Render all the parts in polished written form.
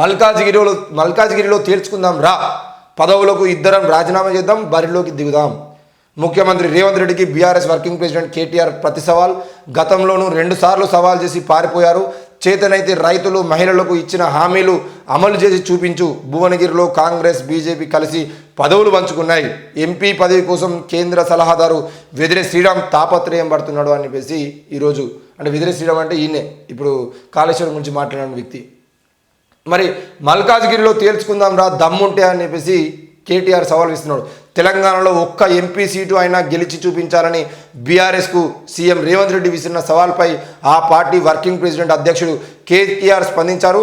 మల్కాజ్గిరిలో తేల్చుకుందాం రా, పదవులకు ఇద్దరం రాజీనామా చేద్దాం, బరిలోకి దిగుదాం. ముఖ్యమంత్రి రేవంత్ రెడ్డికి బీఆర్ఎస్ వర్కింగ్ ప్రెసిడెంట్ కేటీఆర్ ప్రతి సవాల్. గతంలోనూ 2 సార్లు సవాల్ చేసి పారిపోయారు. చేతనైతే రైతులు మహిళలకు ఇచ్చిన హామీలు అమలు చేసి చూపించు. భువనగిరిలో కాంగ్రెస్ బీజేపీ కలిసి పదవులు పంచుకున్నాయి. ఎంపీ పదవి కోసం కేంద్ర సలహాదారు వెదిరే శ్రీరామ్ తాపత్రయం పడుతున్నాడు అని చెప్పేసి ఈరోజు, అంటే వెదిరే శ్రీరామ్ అంటే ఈయనే ఇప్పుడు కాళేశ్వరం గురించి మాట్లాడిన వ్యక్తి. మరి మల్కాజ్గిరిలో తేల్చుకుందాం రా దమ్ముంటే అని చెప్పేసి కేటీఆర్ సవాల్ ఇస్తున్నాడు. తెలంగాణలో ఒక్క ఎంపీ సీటు అయినా గెలిచి చూపించాలని బీఆర్ఎస్కు సీఎం రేవంత్ రెడ్డి విసిరిన సవాల్పై ఆ పార్టీ వర్కింగ్ ప్రెసిడెంట్ అధ్యక్షుడు కేటీఆర్ స్పందించారు.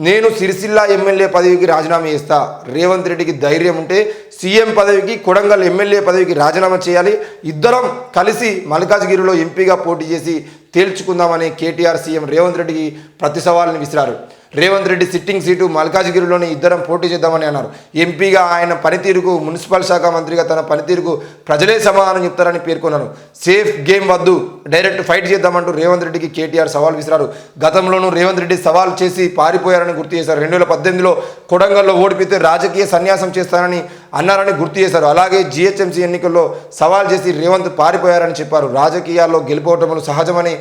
నేను సిరిసిల్ల ఎమ్మెల్యే పదవికి రాజీనామా చేస్తా. రేవంత్ రెడ్డికి ధైర్యం ఉంటే సీఎం పదవికి, కొడంగల్ ఎమ్మెల్యే పదవికి రాజీనామా చేయాలి. ఇద్దరం కలిసి మల్కాజ్గిరిలో ఎంపీగా పోటీ చేసి తేల్చుకుందామని కేటీఆర్ సీఎం రేవంత్ రెడ్డికి ప్రతి సవాల్ని విసిరారు. రేవంత్ రెడ్డి సిట్టింగ్ సీటు మల్కాజ్గిరిలోని ఇద్దరం పోటీ చేద్దామని అన్నారు. ఎంపీగా ఆయన పనితీరుకు, మున్సిపల్ శాఖ మంత్రిగా తన పనితీరుకు ప్రజలే సమాధానం చెప్తారని పేర్కొన్నారు. సేఫ్ గేమ్ వద్దు, డైరెక్ట్ ఫైట్ చేద్దామంటూ రేవంత్ రెడ్డికి కేటీఆర్ సవాల్ విసిరారు. గతంలోనూ రేవంత్ రెడ్డి సవాల్ చేసి పారిపోయారని గుర్తు చేశారు. 2018లో కొడంగల్లో ఓడిపితే రాజకీయ సన్యాసం చేస్తానని అన్నారని గుర్తు చేశారు. అలాగే జీహెచ్ఎంసీ ఎన్నికల్లో సవాల్ చేసి రేవంత్ పారిపోయారని చెప్పారు. రాజకీయాల్లో గెలుపోవటములు సహజమని,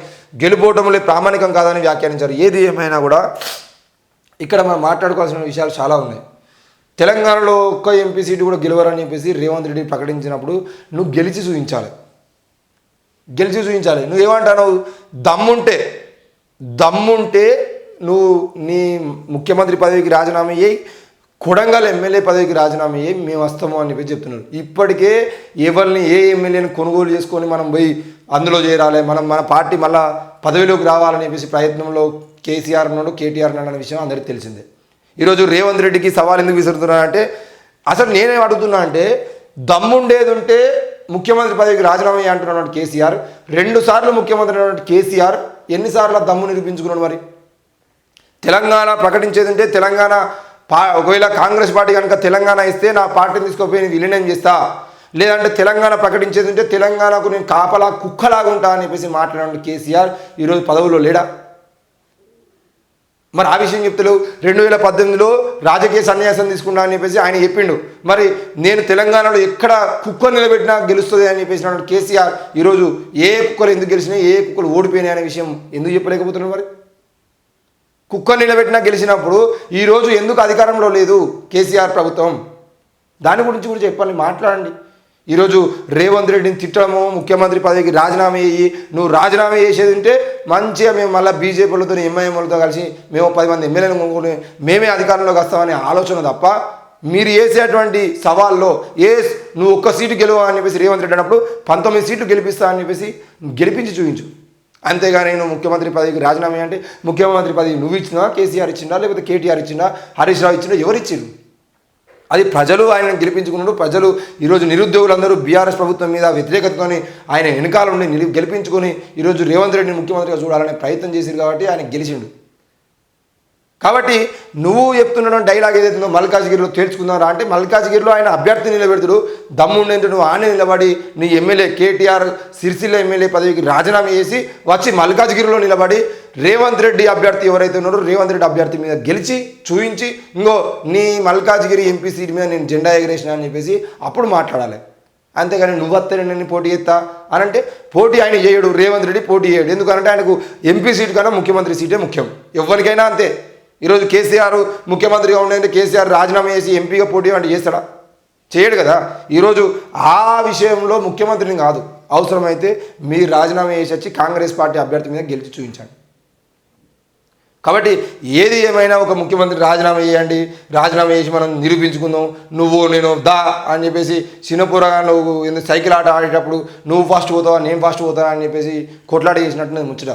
గెలుపోవటములే ప్రామాణికం కాదని వ్యాఖ్యానించారు. ఏది ఏమైనా కూడా ఇక్కడ మనం మాట్లాడుకోవాల్సిన విషయాలు చాలా ఉన్నాయి. తెలంగాణలో ఒక్క ఎంపీ సీటు కూడా గెలవరని చెప్పేసి రేవంత్ రెడ్డి ప్రకటించినప్పుడు నువ్వు గెలిచి చూపించాలి. నువ్వు ఏమంటావు? దమ్ముంటే నువ్వు నీ ముఖ్యమంత్రి పదవికి రాజీనామా చేయి, కొడంగల్ ఎమ్మెల్యే పదవికి రాజీనామా చేయి, మేము వస్తాము అని చెప్పి చెప్తున్నారు. ఇప్పటికే ఎవరిని ఏ ఎమ్మెల్యేని కొనుగోలు చేసుకొని మనం పోయి అందులో చేరాలి, మన పార్టీ మళ్ళా పదవిలోకి రావాలని చెప్పేసి ప్రయత్నంలో కేసీఆర్ ఉన్నాడు, కేటీఆర్ ఉన్నాడు అనే విషయం అందరికీ తెలిసిందే. ఈరోజు రేవంత్ రెడ్డికి సవాల్ ఎందుకు విసురుతున్నానంటే, అసలు నేనేం అడుగుతున్నా అంటే, దమ్ముండేది ఉంటే ముఖ్యమంత్రి పదవికి రాజీనామా అంటున్నాడు కేసీఆర్. 2 సార్లు ముఖ్యమంత్రి అన్నట్టు కేసీఆర్ ఎన్నిసార్లు దమ్ము నిరూపించుకున్నాడు? మరి తెలంగాణ ప్రకటించేది ఉంటే తెలంగాణ ఒకవేళ కాంగ్రెస్ పార్టీ కనుక తెలంగాణ ఇస్తే నా పార్టీని తీసుకుపోయి విలీనం చేస్తా, లేదంటే తెలంగాణ ప్రకటించేది ఉంటే తెలంగాణకు నేను కాపలా కుక్కలాగా ఉంటా అని చెప్పేసి మాట్లాడిన కేసీఆర్ ఈరోజు పదవులో లేడా? మరి ఆ విషయం చెప్తలేవు. 2018లో రాజకీయ సన్యాసం తీసుకున్నా అని చెప్పేసి ఆయన చెప్పిండు. మరి నేను తెలంగాణలో ఎక్కడ కుక్కలు నిలబెట్టినా గెలుస్తుంది అని చెప్పేసి అన్నాడు కేసీఆర్. ఈరోజు ఏ కుక్కలు ఎందుకు గెలిచినాయి, ఏ కుక్కలు ఓడిపోయినాయి అనే విషయం ఎందుకు చెప్పలేకపోతున్నాడు? మరి కుక్కలు నిలబెట్టినా గెలిచినప్పుడు ఈరోజు ఎందుకు అధికారంలో లేదు కేసీఆర్ ప్రభుత్వం? దాని గురించి కూడా చెప్పండి, మాట్లాడండి. ఈరోజు రేవంత్ రెడ్డిని తిట్టడము, ముఖ్యమంత్రి పదవికి రాజీనామా చేయి, నువ్వు రాజీనామా చేసేది ఉంటే మంచిగా మేము మళ్ళీ బీజేపీలతో ఎంఐఎంలతో కలిసి మేము 10 మంది ఎమ్మెల్యేలు కొనుక్కొని మేమే అధికారంలోకి వస్తామనే ఆలోచన తప్ప, మీరు వేసేటువంటి సవాల్లో నువ్వు ఒక్క సీటు గెలువా అని చెప్పేసి రేవంత్ రెడ్డి అన్నప్పుడు 19 సీట్లు గెలిపిస్తా అని చెప్పేసి గెలిపించి చూపించు. అంతేగాని నువ్వు ముఖ్యమంత్రి పదవికి రాజీనామా అంటే ముఖ్యమంత్రి పదవి నువ్వు ఇచ్చినా, కేసీఆర్ ఇచ్చిందా, లేకపోతే కేటీఆర్ ఇచ్చిందా, హరీష్ రావు ఇచ్చిందా, ఎవరు ఇచ్చిండు? అది ప్రజలు ఆయనను గెలిపించుకున్నాడు. ప్రజలు ఈరోజు నిరుద్యోగులందరూ బీఆర్ఎస్ ప్రభుత్వం మీద వ్యతిరేకతతో ఆయన వెనకాల ఉండి గెలిపించుకొని ఈరోజు రేవంత్ రెడ్డిని ముఖ్యమంత్రిగా చూడాలనే ప్రయత్నం చేశారు కాబట్టి ఆయన గెలిచిండు. కాబట్టి నువ్వు చెప్తున్న డైలాగ్ ఏదైతుందో మల్కాజ్గిరిలో తేల్చుకుందాం అంటే మల్కాజ్గిరిలో ఆయన అభ్యర్థి నిలబెడతాడు. దమ్ముండేందుకు నువ్వు ఆనే నిలబడి నీ ఎమ్మెల్యే కేటీఆర్ సిరిసిల్ల ఎమ్మెల్యే పదవికి రాజీనామా చేసి వచ్చి మల్కాజ్గిరిలో నిలబడి రేవంత్ రెడ్డి అభ్యర్థి ఎవరైతే ఉన్నారో రేవంత్ రెడ్డి అభ్యర్థి మీద గెలిచి చూపించి ఇంకో నీ మల్కాజ్గిరి ఎంపీ సీట్ మీద నేను జెండా ఎగరేసిన అని చెప్పేసి అప్పుడు మాట్లాడాలి. అంతేగాని నువ్వు వస్తే నేను పోటీ చేస్తా అని అంటే పోటీ ఆయన చేయడు, రేవంత్ రెడ్డి పోటీ చేయడు. ఎందుకంటే ఆయనకు ఎంపీ సీటు కన్నా ముఖ్యమంత్రి సీటే ముఖ్యం. ఎవరికైనా అంతే. ఈరోజు కేసీఆర్ ముఖ్యమంత్రిగా ఉండేది కేసీఆర్ రాజీనామా చేసి ఎంపీగా పోటీ అంటే చేస్తాడా? చేయడు కదా. ఈరోజు ఆ విషయంలో ముఖ్యమంత్రిని కాదు, అవసరమైతే మీరు రాజీనామా చేసి వచ్చి కాంగ్రెస్ పార్టీ అభ్యర్థి మీద గెలిచి చూపించండి. కాబట్టి ఏది ఏమైనా ఒక ముఖ్యమంత్రి రాజీనామా చేయండి, రాజీనామా చేసి మనం నిరూపించుకుందాం, నువ్వు నేను దా అని చెప్పేసి చిన్నపురగా నువ్వు సైకిల్ ఆట ఆడేటప్పుడు నువ్వు ఫాస్ట్ పోతావా నేను ఫాస్ట్ పోతావా అని చెప్పేసి కొట్లాట చేసినట్టు నేను ముచ్చట.